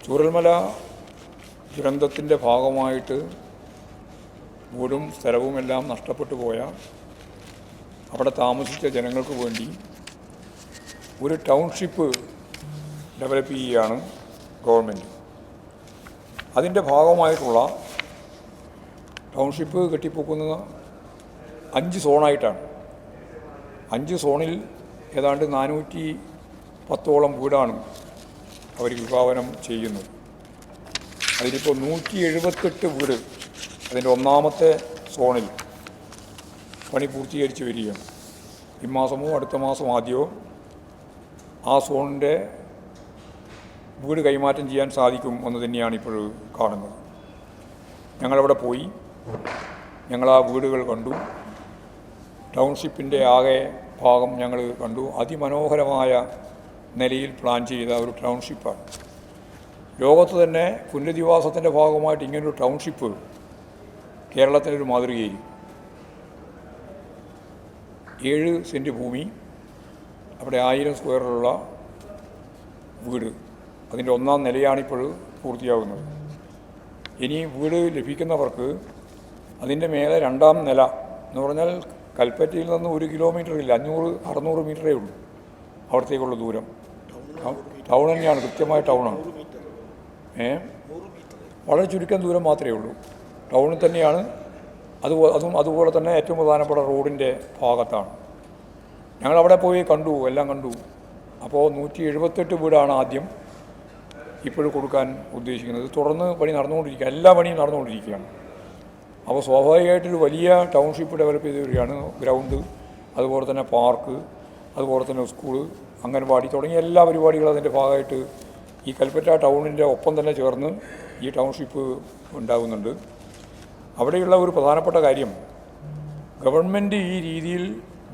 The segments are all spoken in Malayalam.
ചൂരൽമല ദുരന്തത്തിൻ്റെ ഭാഗമായിട്ട് വീടും സ്ഥലവുമെല്ലാം നഷ്ടപ്പെട്ടു പോയ അവിടെ താമസിച്ച ജനങ്ങൾക്ക് വേണ്ടി ഒരു ടൗൺഷിപ്പ് ഡെവലപ്പ് ചെയ്യുകയാണ് ഗവൺമെൻറ്. അതിൻ്റെ ഭാഗമായിട്ടുള്ള ടൗൺഷിപ്പ് കെട്ടിപ്പൊക്കുന്നത് 5 സോണായിട്ടാണ്. 5 സോണിൽ ഏതാണ്ട് 410ഓളം വീടാണ് അവർ വിഭാവനം ചെയ്യുന്നത്. അതിലിപ്പോൾ 178 വീട് അതിൻ്റെ ഒന്നാമത്തെ സോണിൽ പണി പൂർത്തീകരിച്ച് വരികയാണ്. ഈ മാസമോ അടുത്ത മാസം ആദ്യമോ ആ സോണിൻ്റെ വീട് കൈമാറ്റം ചെയ്യാൻ സാധിക്കും എന്ന് തന്നെയാണ് ഇപ്പോൾ കാണുന്നത്. ഞങ്ങളവിടെ പോയി ഞങ്ങൾ ആ വീടുകൾ കണ്ടു. ടൗൺഷിപ്പിൻ്റെ ആകെ ഭാഗം ഞങ്ങൾ കണ്ടു. അതിമനോഹരമായ നിലയിൽ പ്ലാൻ ചെയ്ത ഒരു ടൗൺഷിപ്പാണ്. ലോകത്ത് തന്നെ പുനരധിവാസത്തിൻ്റെ ഭാഗമായിട്ട് ഇങ്ങനൊരു ടൗൺഷിപ്പ് കേരളത്തിനൊരു മാതൃകയായി. 7 സെൻറ്റ് ഭൂമി, അവിടെ 1000 സ്ക്വയറിലുള്ള വീട്, അതിൻ്റെ ഒന്നാം നിലയാണിപ്പോൾ പൂർത്തിയാകുന്നത്. ഇനി വീട് ലഭിക്കുന്നവർക്ക് അതിൻ്റെ മേലെ 2ാം നില എന്ന് പറഞ്ഞാൽ കൽപ്പറ്റയിൽ നിന്ന് 1 കിലോമീറ്റർ ഇല്ല, 500-600 മീറ്ററേ ഉള്ളൂ അവിടത്തേക്കുള്ള ദൂരം. ടൗൺ തന്നെയാണ്, കൃത്യമായ ടൗണാണ്. വളരെ ചുരുക്കം ദൂരം മാത്രമേ ഉള്ളൂ. ടൗണിൽ തന്നെയാണ്. അതുപോലെ തന്നെ ഏറ്റവും പ്രധാനപ്പെട്ട റോഡിൻ്റെ ഭാഗത്താണ്. ഞങ്ങളവിടെ പോയി കണ്ടു, എല്ലാം കണ്ടു. അപ്പോൾ 178 വീടാണ് ആദ്യം ഇപ്പോഴും കൊടുക്കാൻ ഉദ്ദേശിക്കുന്നത്. തുടർന്ന് പണി നടന്നുകൊണ്ടിരിക്കുക, എല്ലാ പണിയും നടന്നുകൊണ്ടിരിക്കുകയാണ്. അപ്പോൾ സ്വാഭാവികമായിട്ടൊരു വലിയ ടൗൺഷിപ്പ് ഡെവലപ്പ് ചെയ്ത് വരികയാണ്. ഗ്രൗണ്ട്, അതുപോലെ തന്നെ പാർക്ക്, അതുപോലെ തന്നെ സ്കൂള്, അംഗൻവാടി തുടങ്ങിയ എല്ലാ പരിപാടികളും അതിൻ്റെ ഭാഗമായിട്ട് ഈ കൽപ്പറ്റ ടൗണിൻ്റെ ഒപ്പം തന്നെ ചേർന്ന് ഈ ടൗൺഷിപ്പ് ഉണ്ടാകുന്നുണ്ട്. അവിടെയുള്ള ഒരു പ്രധാനപ്പെട്ട കാര്യം, ഗവൺമെൻറ് ഈ രീതിയിൽ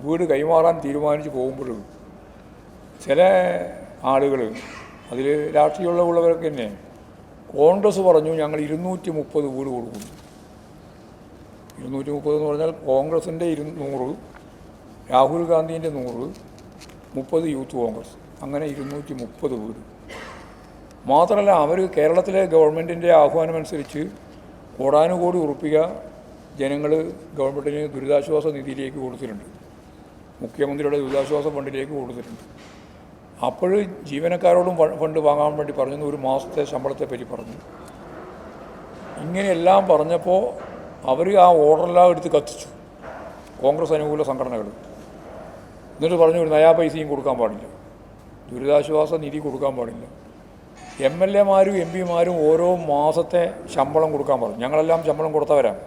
വീട് കൈമാറാൻ തീരുമാനിച്ച് പോകുമ്പോൾ ചില ആളുകൾ, അതിൽ രാഷ്ട്രീയമുള്ളവരൊക്കെ തന്നെ, കോൺഗ്രസ് പറഞ്ഞു ഞങ്ങൾ 230 വീട് കൊടുക്കുന്നു. 230 എന്ന് പറഞ്ഞാൽ കോൺഗ്രസിൻ്റെ 100, രാഹുൽ ഗാന്ധിൻ്റെ 100, 30 യൂത്ത് കോൺഗ്രസ്, അങ്ങനെ 230 വീട്. മാത്രമല്ല, അവർ കേരളത്തിലെ ഗവൺമെൻറ്റിൻ്റെ ആഹ്വാനമനുസരിച്ച് കോടാനുകോടി ഉറുപ്പിക ജനങ്ങൾ ഗവൺമെൻറ്റിന് ദുരിതാശ്വാസ നിധിയിലേക്ക് കൊടുത്തിട്ടുണ്ട്, മുഖ്യമന്ത്രിയുടെ ദുരിതാശ്വാസ ഫണ്ടിലേക്ക് കൊടുത്തിട്ടുണ്ട്. അപ്പോൾ ജീവനക്കാരോടും ഫണ്ട് വാങ്ങാൻ വേണ്ടി പറഞ്ഞു, 1 മാസത്തെ ശമ്പളത്തെ പറ്റി പറഞ്ഞു. ഇങ്ങനെയെല്ലാം പറഞ്ഞപ്പോൾ അവർ ആ ഓർഡറെല്ലാം എടുത്ത് കത്തിച്ചു, കോൺഗ്രസ് അനുകൂല സംഘടനകൾ. എന്നിട്ട് പറഞ്ഞു ഒരു നയാ പൈസയും കൊടുക്കാൻ പാടില്ല, ദുരിതാശ്വാസ നിധി കൊടുക്കാൻ പാടില്ല. MLA-മാരും MP-മാരും ഓരോ മാസത്തെ ശമ്പളം കൊടുക്കാൻ പറഞ്ഞു. ഞങ്ങളെല്ലാം ശമ്പളം കൊടുത്തവരാണ്.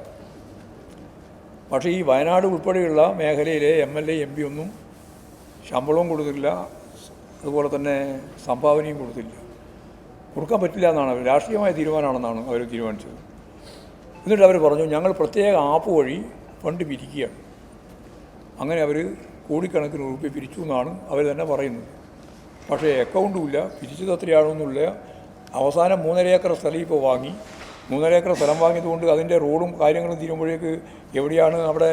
പക്ഷേ ഈ വയനാട് ഉൾപ്പെടെയുള്ള മേഖലയിലെ MLA, MP ഒന്നും ശമ്പളവും കൊടുത്തില്ല, അതുപോലെ തന്നെ സംഭാവനയും കൊടുത്തില്ല. കൊടുക്കാൻ പറ്റില്ല എന്നാണ് രാഷ്ട്രീയമായ തീരുമാനമാണെന്നാണ് അവർ തീരുമാനിച്ചത്. എന്നിട്ട് അവർ പറഞ്ഞു ഞങ്ങൾ പ്രത്യേക ആപ്പ് വഴി ഫണ്ട് പിരിക്കുകയാണ്. അങ്ങനെ അവർ കോടിക്കണക്കിന് ഉറുപ്പിക പിരിച്ചു എന്നാണ് അവർ തന്നെ പറയുന്നത്. പക്ഷേ അക്കൗണ്ടുമില്ല, പിരിച്ചത് എത്രയാണെന്നില്ല. അവസാനം 3.5 ഏക്കർ സ്ഥലം ഇപ്പോൾ വാങ്ങി. 3.5 ഏക്കർ സ്ഥലം വാങ്ങിയതുകൊണ്ട് അതിൻ്റെ റോഡും കാര്യങ്ങളും തീരുമ്പോഴേക്ക് എവിടെയാണ് അവിടെ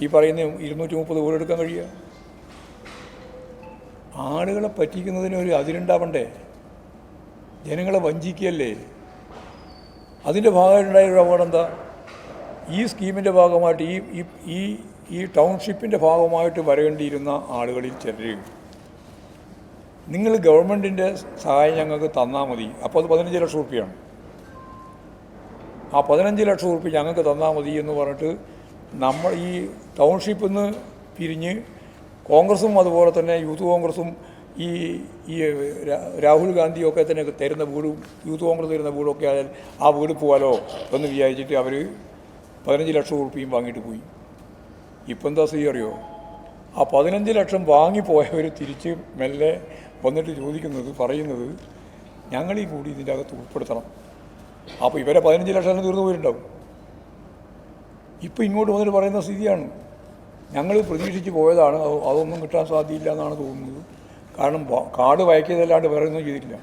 ഈ പറയുന്ന 230 വീടെടുക്കാൻ കഴിയുക? ആളുകളെ പറ്റിക്കുന്നതിന് ഒരു അതിരുണ്ടാവണ്ടേ? ജനങ്ങളെ വഞ്ചിക്കുകയല്ലേ? അതിൻ്റെ ഭാഗമായിട്ടുണ്ടായ ഒരു അപകടം എന്താ? ഈ സ്കീമിൻ്റെ ഭാഗമായിട്ട് ഈ ടൗൺഷിപ്പിൻ്റെ ഭാഗമായിട്ട് വരേണ്ടിയിരുന്ന ആളുകളിൽ ചിലർ നിങ്ങൾ ഗവൺമെൻറ്റിൻ്റെ സഹായം ഞങ്ങൾക്ക് തന്നാൽ മതി, അപ്പോൾ അത് 15 ലക്ഷം ഉറുപ്പികയാണ്. ആ 15 ലക്ഷം ഉറുപ്പിക ഞങ്ങൾക്ക് തന്നാൽ മതി എന്ന് പറഞ്ഞിട്ട് നമ്മൾ ഈ ടൗൺഷിപ്പിൽ നിന്ന് പിരിഞ്ഞ് കോൺഗ്രസും അതുപോലെ തന്നെ യൂത്ത് കോൺഗ്രസും ഈ രാഹുൽ ഗാന്ധിയൊക്കെ തന്നെ തരുന്ന വീടും യൂത്ത് കോൺഗ്രസ് തരുന്ന വീടൊക്കെ ആയാൽ ആ വീട് പോകാലോ എന്ന് വിചാരിച്ചിട്ട് അവർ 15 ലക്ഷം ഉറുപ്പികയും വാങ്ങിയിട്ട് പോയി. ഇപ്പം എന്താ അറിയോ? ആ 15 ലക്ഷം വാങ്ങിപ്പോയവർ തിരിച്ച് മെല്ലെ വന്നിട്ട് പറയുന്നത് ഞങ്ങളീ കൂടി ഇതിൻ്റെ അകത്ത് ഉൾപ്പെടുത്തണം. അപ്പോൾ ഇവരെ 15 ലക്ഷം തീർന്നു പോയിട്ടുണ്ടാവും. ഇപ്പം ഇങ്ങോട്ട് വന്നിട്ട് പറയുന്ന സ്ഥിതിയാണ്. ഞങ്ങൾ പ്രതീക്ഷിച്ച് പോയതാണ്, അതൊന്നും കിട്ടാൻ സാധ്യതയില്ല എന്നാണ് തോന്നുന്നത്. കാരണം കാർഡ് വയ്ക്കിയതല്ലാണ്ട് വേറെ ഒന്നും ചെയ്തിട്ടില്ല.